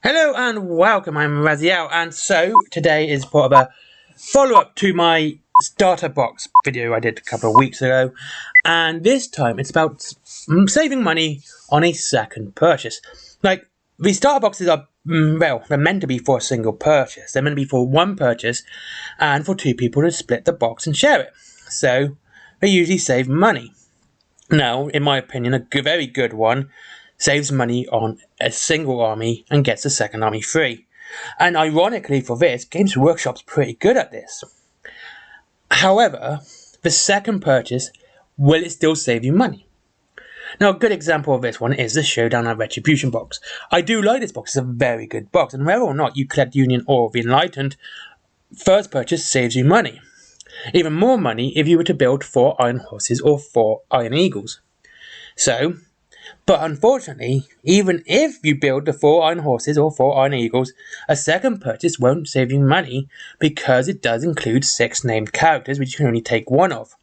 Hello and welcome, I'm Raziel, and so today is part of a follow-up to my starter box video I did a couple of weeks ago, and this time it's about saving money on a second purchase. Like, the starter boxes are, well, they're meant to be for a single purchase. They're meant to be for one purchase and for two people to split the box and share it. So, they usually save money. Now, in my opinion, a very good one saves money on a single army and gets the second army free. And ironically for this, Games Workshop's pretty good at this. However, the second purchase, will it still save you money? Now, a good example of this one is the Showdown at Retribution box. I do like this box, it's a very good box, and whether or not you collect Union or the Enlightened, first purchase saves you money. Even more money if you were to build 4 Iron Horses or 4 Iron Eagles. But unfortunately, even if you build the 4 Iron Horses or 4 Iron Eagles, a second purchase won't save you money because it does include 6 named characters which you can only take 1 of.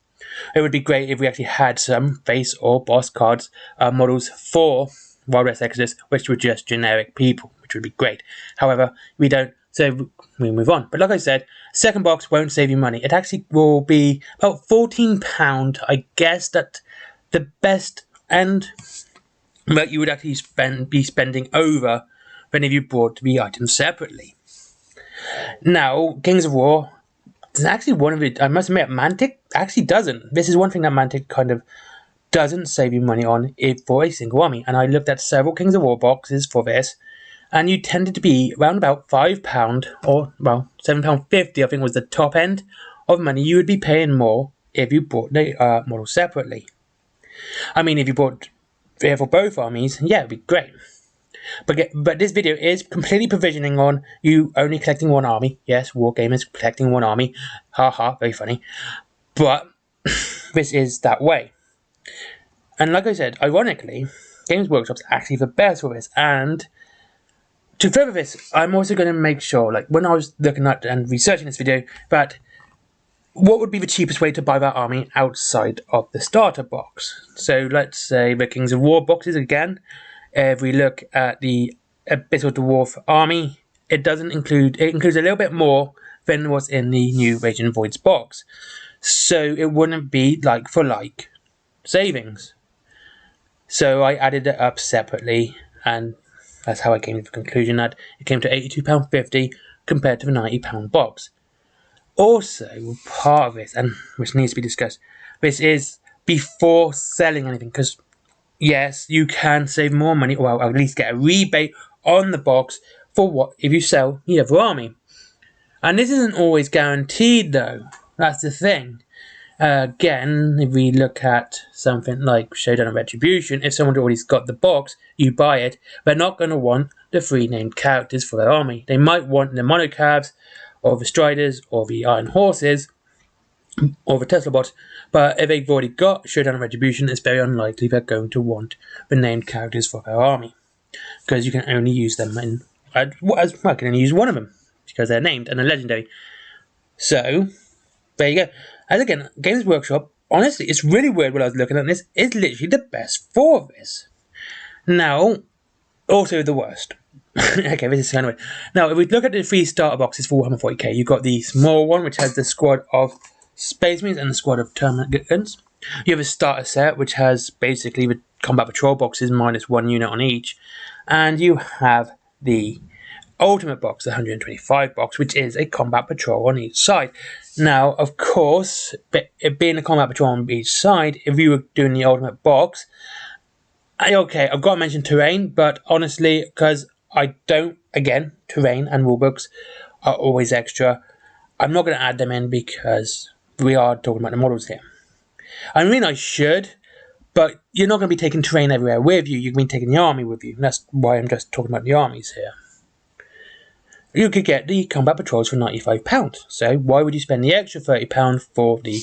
It would be great if we actually had some face or boss cards models for Wild West Exodus which were just generic people, which would be great. However, we don't, so we move on. But like I said, second box won't save you money. It actually will be about £14. I guess that the best end that you would actually be spending over than if you bought the items separately. Now, Kings of War is actually one of it. I must admit, Mantic actually doesn't. This is one thing that Mantic kind of doesn't save you money on for a single army. And I looked at several Kings of War boxes for this, and you tended to be around about £5 or, well, £7.50, I think was the top end of money you would be paying more if you bought the model separately. I mean, if you bought for both armies, yeah, it'd be great. But this video is completely provisioning on you only collecting one army. Yes, Wargamers collecting one army. Haha, very funny. But this is that way. And like I said, ironically, Games Workshop's actually the best for this. And to further this, I'm also going to make sure, like when I was looking at and researching this video, that what would be the cheapest way to buy that army outside of the starter box? So let's say the Kings of War boxes again. If we look at the Abyssal Dwarf army, it includes a little bit more than what's in the new Raging Voids box. So it wouldn't be like for like savings. So I added it up separately, and that's how I came to the conclusion that it came to £82.50 compared to the £90 box. Also, part of this, and which needs to be discussed, this is before selling anything, because yes, you can save more money, or at least get a rebate on the box for what if you sell the other army. And this isn't always guaranteed though, that's the thing. Again, if we look at something like Showdown of Retribution, if someone already got the box, you buy it, they're not going to want the 3 named characters for their army. They might want the Monocabs, or the Striders, or the Iron Horses, or the Tesla bots, but if they've already got Showdown of Retribution, it's very unlikely they're going to want the named characters for their army, because you can only use them in, I can only use one of them, because they're named and they're legendary. So, there you go. As again, Games Workshop, honestly, it's really weird when I was looking at this, it's literally the best for this. Now, also the worst. Okay, this is kind of weird. Now, if we look at the 3 starter boxes for Warhammer 40k, you've got the small one, which has the squad of Space Marines and the squad of Termagants. You have a starter set, which has basically the combat patrol boxes minus 1 unit on each. And you have the ultimate box, the 125 box, which is a combat patrol on each side. Now, of course, it being a combat patrol on each side, if you were doing the ultimate box, okay, I've got to mention terrain, but honestly, because I don't, again, terrain and rulebooks are always extra. I'm not going to add them in because we are talking about the models here. I mean, I should, but you're not going to be taking terrain everywhere with you. You're going to be taking the army with you. And that's why I'm just talking about the armies here. You could get the combat patrols for £95. So why would you spend the extra £30 for the,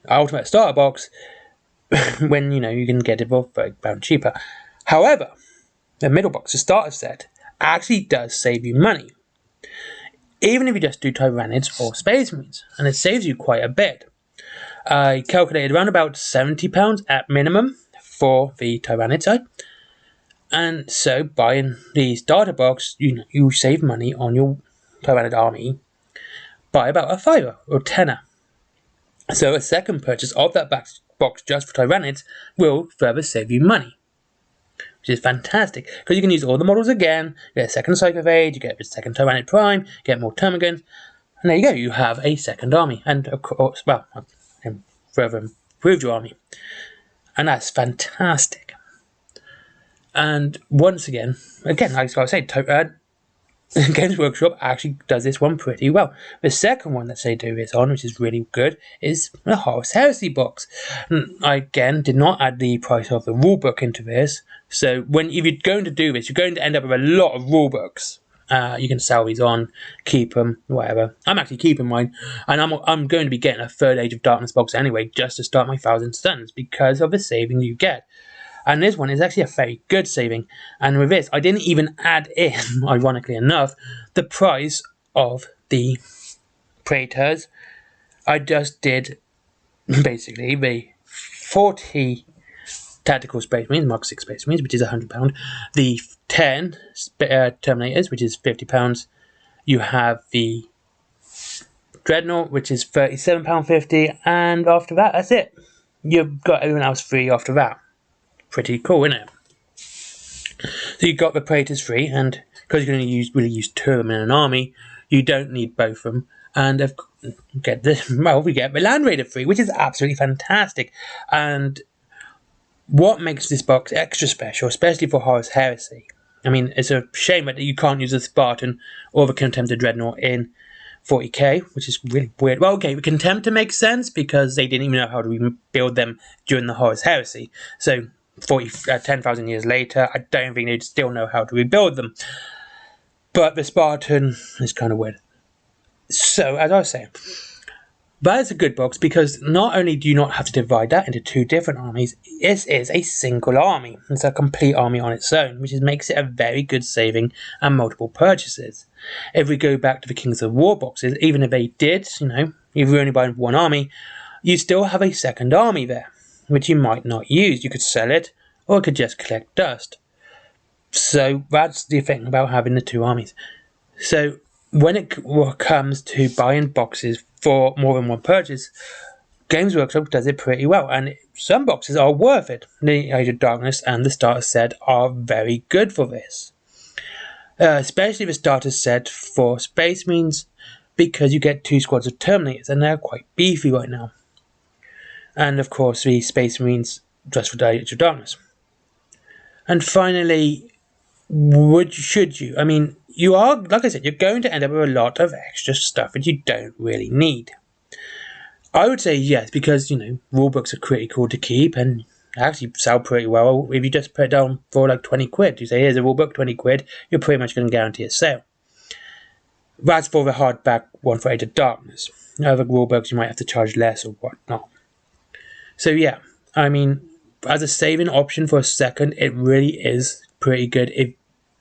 ultimate starter box when, you can get it for £30 cheaper? However, the middle box, the starter set, actually does save you money. Even if you just do Tyrannids or Space Marines, and it saves you quite a bit. I calculated around about £70 at minimum for the Tyrannid side, And so buying the starter box, you save money on your Tyrannid army by about a $5 or $10. So a second purchase of that box just for Tyrannids will further save you money, which is fantastic, because you can use all the models again, you get a second Psychophage, you get a second Tyrannid Prime, you get more Termagants, and there you go, you have a second army, and of course, well, further improved your army, and that's fantastic. And once again, like I said, Games Workshop actually does this one pretty well. The second one that they do this on, which is really good, is the Horus Heresy box. I again did not add the price of the rulebook into this, so if you're going to do this, you're going to end up with a lot of rulebooks. You can sell these on, keep them, whatever. I'm actually keeping mine, and I'm going to be getting a third Age of Darkness box anyway, just to start my 1,000 Suns, because of the saving you get. And this one is actually a very good saving. And with this, I didn't even add in, ironically enough, the price of the Praetors. I just did, basically, the 40 Tactical Space Marines, Mark 6 Space Marines, which is £100. The 10 Terminators, which is £50. You have the Dreadnought, which is £37.50. And after that, that's it. You've got everyone else free after that. Pretty cool, isn't it? So you got the Praetors free, and because you're going to really use 2 of them in an army, you don't need both of them. And we get the Land Raider free, which is absolutely fantastic. And what makes this box extra special, especially for Horus Heresy? I mean, it's a shame that you can't use the Spartan or the Contemptor Dreadnought in 40k, which is really weird. Well, okay, the Contemptor makes sense because they didn't even know how to rebuild them during the Horus Heresy. So 10,000 years later, I don't think they'd still know how to rebuild them. But the Spartan is kind of weird. So, as I was saying, that is a good box because not only do you not have to divide that into 2 different armies, this is a single army. It's a complete army on its own, which makes it a very good saving and multiple purchases. If we go back to the Kings of War boxes, even if they did, if you're only buying 1 army, you still have a second army there, which you might not use. You could sell it, or it could just collect dust. So that's the thing about having the 2 armies. So when it comes to buying boxes for more than 1 purchase, Games Workshop does it pretty well, and some boxes are worth it. The Age of Darkness and the Starter Set are very good for this. Especially the Starter Set for Space Marines, because you get 2 squads of Terminators, and they're quite beefy right now. And of course the Space Marines just for the Age of Darkness. And finally, should you? I mean, you are, like I said, you're going to end up with a lot of extra stuff that you don't really need. I would say yes, because, rulebooks are pretty cool to keep and actually sell pretty well. If you just put it down for like 20 quid, you say, here's a rulebook, 20 quid, you're pretty much going to guarantee a sale. That's for the hardback one for Age of Darkness. Other rulebooks, you might have to charge less or whatnot. So yeah, I mean, as a saving option for a second, it really is pretty good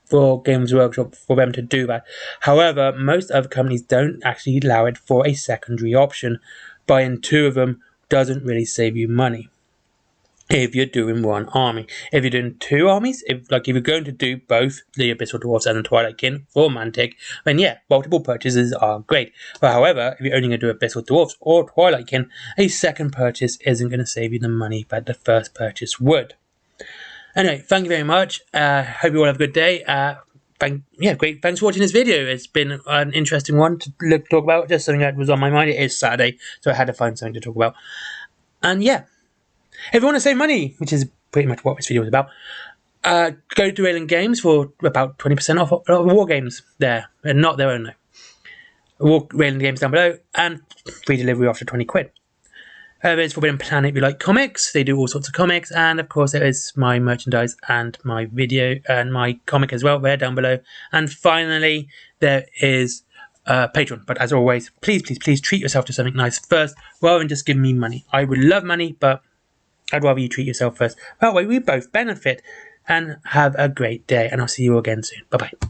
for Games Workshop for them to do that. However, most other companies don't actually allow it for a secondary option. Buying 2 of them doesn't really save you money if you're doing 1 army. If you're doing 2 armies, if you're going to do both the Abyssal Dwarfs and the Twilight Kin for Mantic, then yeah, multiple purchases are great. But however, if you're only going to do Abyssal Dwarfs or Twilight Kin, a second purchase isn't going to save you the money that the first purchase would. Anyway, thank you very much. Hope you all have a good day. Great. Thanks for watching this video. It's been an interesting one to talk about. Just something that was on my mind. It is Saturday, so I had to find something to talk about. And yeah, if you want to save money, which is pretty much what this video is about, go to Raylan Games for about 20% off War Games there, and not their own though. Raylan Games down below, and free delivery after 20 quid. There's Forbidden Planet if you like comics. They do all sorts of comics, and of course there is my merchandise and my video and my comic as well there down below. And finally, there is Patreon. But as always, please treat yourself to something nice first, rather than just give me money. I would love money, but I'd rather you treat yourself first. That way we both benefit, and have a great day, and I'll see you again soon. Bye-bye.